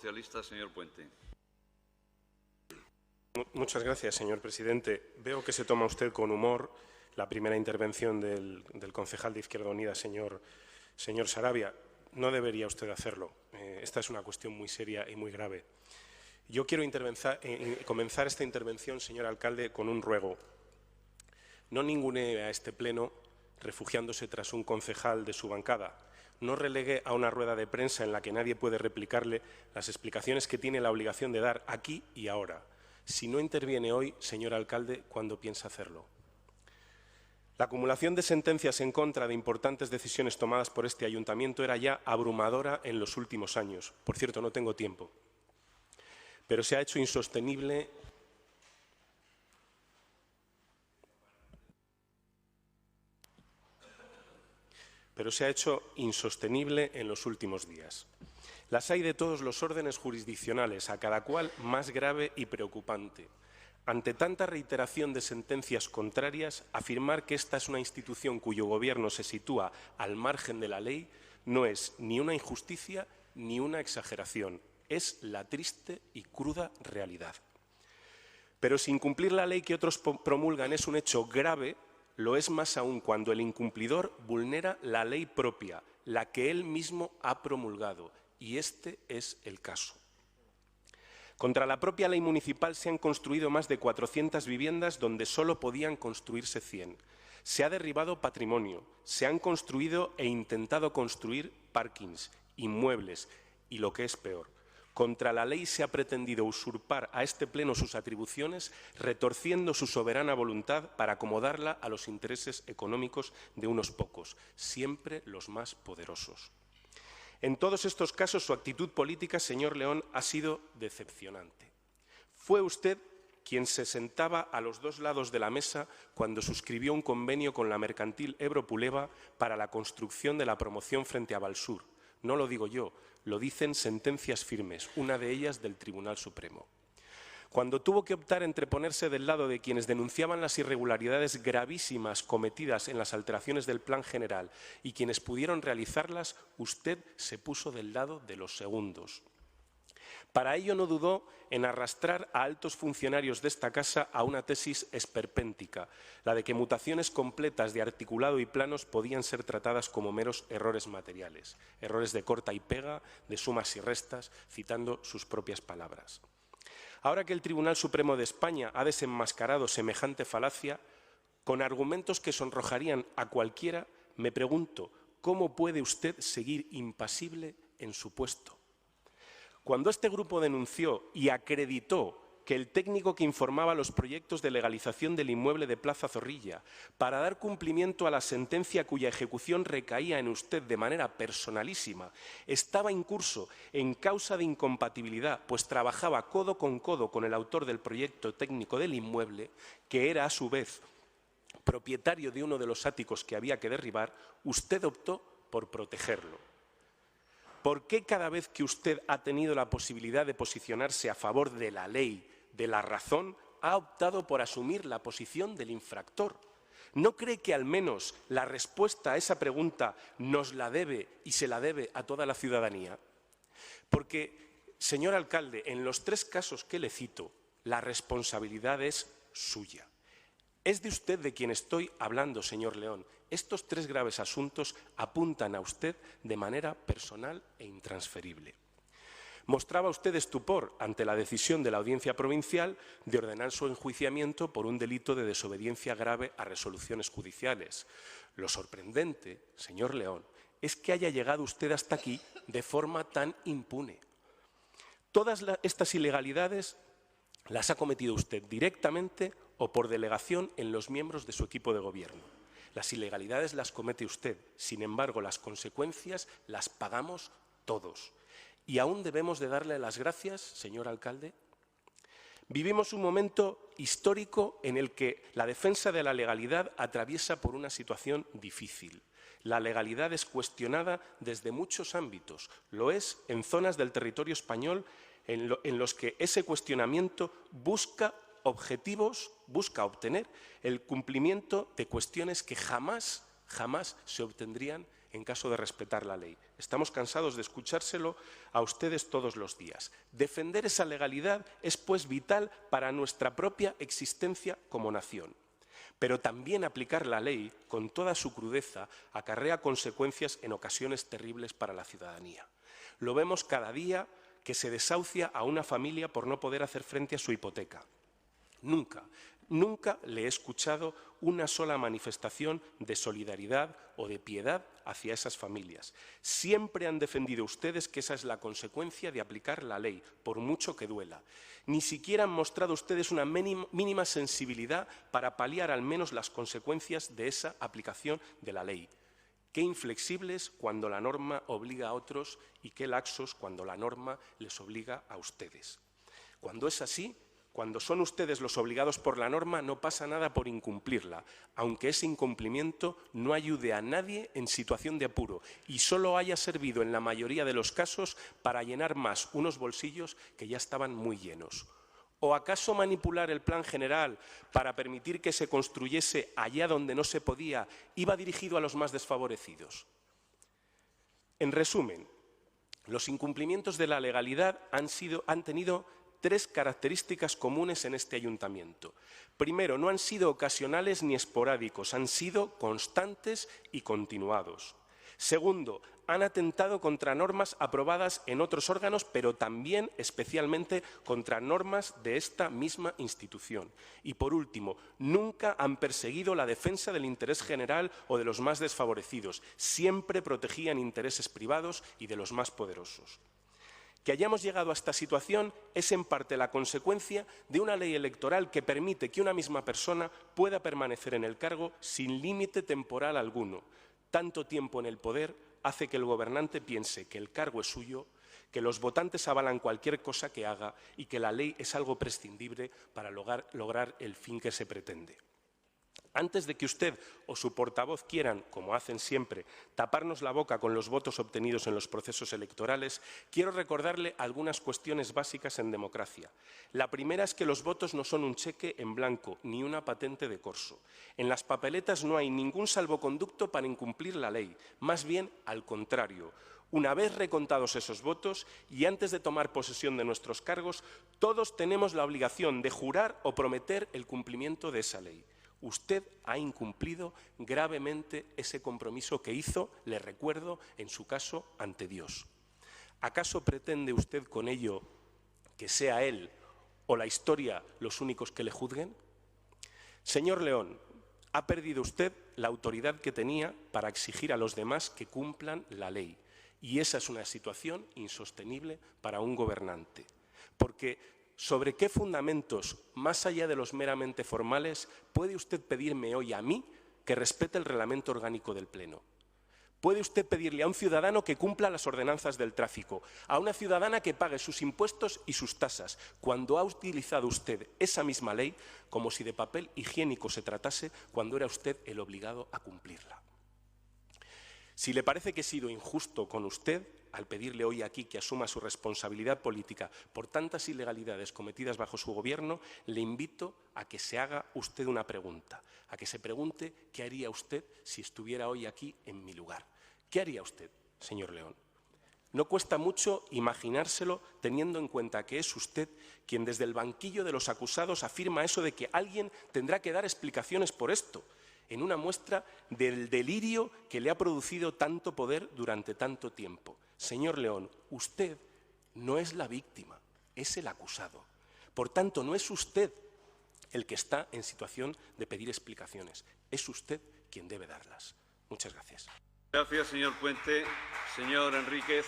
Socialista, señor Puente. Muchas gracias, señor presidente. Veo que se toma usted con humor la primera intervención del concejal de Izquierda Unida, señor Sarabia. No debería usted hacerlo. Esta es una cuestión muy seria y muy grave. Yo quiero comenzar esta intervención, señor alcalde, con un ruego. No ningunee a este pleno refugiándose tras un concejal de su bancada. No relegue a una rueda de prensa en la que nadie puede replicarle las explicaciones que tiene la obligación de dar aquí y ahora. Si no interviene hoy, señor alcalde, ¿cuándo piensa hacerlo? La acumulación de sentencias en contra de importantes decisiones tomadas por este ayuntamiento era ya abrumadora en los últimos años. Por cierto, no tengo tiempo. Pero se ha hecho insostenible en los últimos días. Las hay de todos los órdenes jurisdiccionales, a cada cual más grave y preocupante. Ante tanta reiteración de sentencias contrarias, afirmar que esta es una institución cuyo gobierno se sitúa al margen de la ley no es ni una injusticia ni una exageración, es la triste y cruda realidad. Pero si incumplir la ley que otros promulgan es un hecho grave, lo es más aún cuando el incumplidor vulnera la ley propia, la que él mismo ha promulgado, y este es el caso. Contra la propia ley municipal se han construido más de 400 viviendas donde solo podían construirse 100. Se ha derribado patrimonio, se han construido e intentado construir parkings, inmuebles y, lo que es peor, contra la ley se ha pretendido usurpar a este pleno sus atribuciones, retorciendo su soberana voluntad para acomodarla a los intereses económicos de unos pocos, siempre los más poderosos. En todos estos casos, su actitud política, señor León, ha sido decepcionante. Fue usted quien se sentaba a los dos lados de la mesa cuando suscribió un convenio con la mercantil Ebro Puleva para la construcción de la promoción frente a Valsur. No lo digo yo, lo dicen sentencias firmes, una de ellas del Tribunal Supremo. Cuando tuvo que optar entre ponerse del lado de quienes denunciaban las irregularidades gravísimas cometidas en las alteraciones del Plan General y quienes pudieron realizarlas, usted se puso del lado de los segundos. Para ello no dudó en arrastrar a altos funcionarios de esta casa a una tesis esperpéntica, la de que mutaciones completas de articulado y planos podían ser tratadas como meros errores materiales, errores de corta y pega, de sumas y restas, citando sus propias palabras. Ahora que el Tribunal Supremo de España ha desenmascarado semejante falacia, con argumentos que sonrojarían a cualquiera, me pregunto, ¿cómo puede usted seguir impasible en su puesto? Cuando este grupo denunció y acreditó que el técnico que informaba los proyectos de legalización del inmueble de Plaza Zorrilla para dar cumplimiento a la sentencia cuya ejecución recaía en usted de manera personalísima, estaba incurso en causa de incompatibilidad, pues trabajaba codo con el autor del proyecto técnico del inmueble, que era a su vez propietario de uno de los áticos que había que derribar, usted optó por protegerlo. ¿Por qué cada vez que usted ha tenido la posibilidad de posicionarse a favor de la ley, de la razón, ha optado por asumir la posición del infractor? ¿No cree que al menos la respuesta a esa pregunta nos la debe y se la debe a toda la ciudadanía? Porque, señor alcalde, en los tres casos que le cito, la responsabilidad es suya. Es de usted de quien estoy hablando, señor León. Estos tres graves asuntos apuntan a usted de manera personal e intransferible. Mostraba usted estupor ante la decisión de la Audiencia Provincial de ordenar su enjuiciamiento por un delito de desobediencia grave a resoluciones judiciales. Lo sorprendente, señor León, es que haya llegado usted hasta aquí de forma tan impune. Todas estas ilegalidades las ha cometido usted directamente o por delegación en los miembros de su equipo de gobierno. Las ilegalidades las comete usted, sin embargo, las consecuencias las pagamos todos. ¿Y aún debemos de darle las gracias, señor alcalde? Vivimos un momento histórico en el que la defensa de la legalidad atraviesa por una situación difícil. La legalidad es cuestionada desde muchos ámbitos. Lo es en zonas del territorio español en los que ese cuestionamiento busca obtener el cumplimiento de cuestiones que jamás se obtendrían en caso de respetar la ley. Estamos cansados de escuchárselo a ustedes todos los días. Defender esa legalidad es, pues, vital para nuestra propia existencia como nación. Pero también aplicar la ley, con toda su crudeza, acarrea consecuencias en ocasiones terribles para la ciudadanía. Lo vemos cada día que se desahucia a una familia por no poder hacer frente a su hipoteca. Nunca le he escuchado una sola manifestación de solidaridad o de piedad hacia esas familias. Siempre han defendido ustedes que esa es la consecuencia de aplicar la ley, por mucho que duela. Ni siquiera han mostrado ustedes una mínima sensibilidad para paliar al menos las consecuencias de esa aplicación de la ley. Qué inflexibles cuando la norma obliga a otros y qué laxos cuando la norma les obliga a ustedes. Cuando es así, cuando son ustedes los obligados por la norma, no pasa nada por incumplirla, aunque ese incumplimiento no ayude a nadie en situación de apuro y solo haya servido en la mayoría de los casos para llenar más unos bolsillos que ya estaban muy llenos. ¿O acaso manipular el plan general para permitir que se construyese allá donde no se podía iba dirigido a los más desfavorecidos? En resumen, los incumplimientos de la legalidad han tenido tres características comunes en este ayuntamiento. Primero, no han sido ocasionales ni esporádicos, han sido constantes y continuados. Segundo, han atentado contra normas aprobadas en otros órganos, pero también, especialmente, contra normas de esta misma institución. Y, por último, nunca han perseguido la defensa del interés general o de los más desfavorecidos. Siempre protegían intereses privados y de los más poderosos. Que hayamos llegado a esta situación es en parte la consecuencia de una ley electoral que permite que una misma persona pueda permanecer en el cargo sin límite temporal alguno. Tanto tiempo en el poder hace que el gobernante piense que el cargo es suyo, que los votantes avalan cualquier cosa que haga y que la ley es algo prescindible para lograr el fin que se pretende. Antes de que usted o su portavoz quieran, como hacen siempre, taparnos la boca con los votos obtenidos en los procesos electorales, quiero recordarle algunas cuestiones básicas en democracia. La primera es que los votos no son un cheque en blanco ni una patente de corso. En las papeletas no hay ningún salvoconducto para incumplir la ley, más bien al contrario. Una vez recontados esos votos y antes de tomar posesión de nuestros cargos, todos tenemos la obligación de jurar o prometer el cumplimiento de esa ley. Usted ha incumplido gravemente ese compromiso que hizo, le recuerdo, en su caso, ante Dios. ¿Acaso pretende usted con ello que sea él o la historia los únicos que le juzguen? Señor León, ha perdido usted la autoridad que tenía para exigir a los demás que cumplan la ley. Y esa es una situación insostenible para un gobernante. Porque ¿sobre qué fundamentos, más allá de los meramente formales, puede usted pedirme hoy a mí que respete el reglamento orgánico del Pleno? ¿Puede usted pedirle a un ciudadano que cumpla las ordenanzas del tráfico, a una ciudadana que pague sus impuestos y sus tasas, cuando ha utilizado usted esa misma ley como si de papel higiénico se tratase cuando era usted el obligado a cumplirla? Si le parece que he sido injusto con usted al pedirle hoy aquí que asuma su responsabilidad política por tantas ilegalidades cometidas bajo su gobierno, le invito a que se haga usted una pregunta, a que se pregunte qué haría usted si estuviera hoy aquí en mi lugar. ¿Qué haría usted, señor León? No cuesta mucho imaginárselo teniendo en cuenta que es usted quien desde el banquillo de los acusados afirma eso de que alguien tendrá que dar explicaciones por esto, en una muestra del delirio que le ha producido tanto poder durante tanto tiempo. Señor León, usted no es la víctima, es el acusado. Por tanto, no es usted el que está en situación de pedir explicaciones, es usted quien debe darlas. Muchas gracias. Gracias, señor Puente. Señor Enríquez.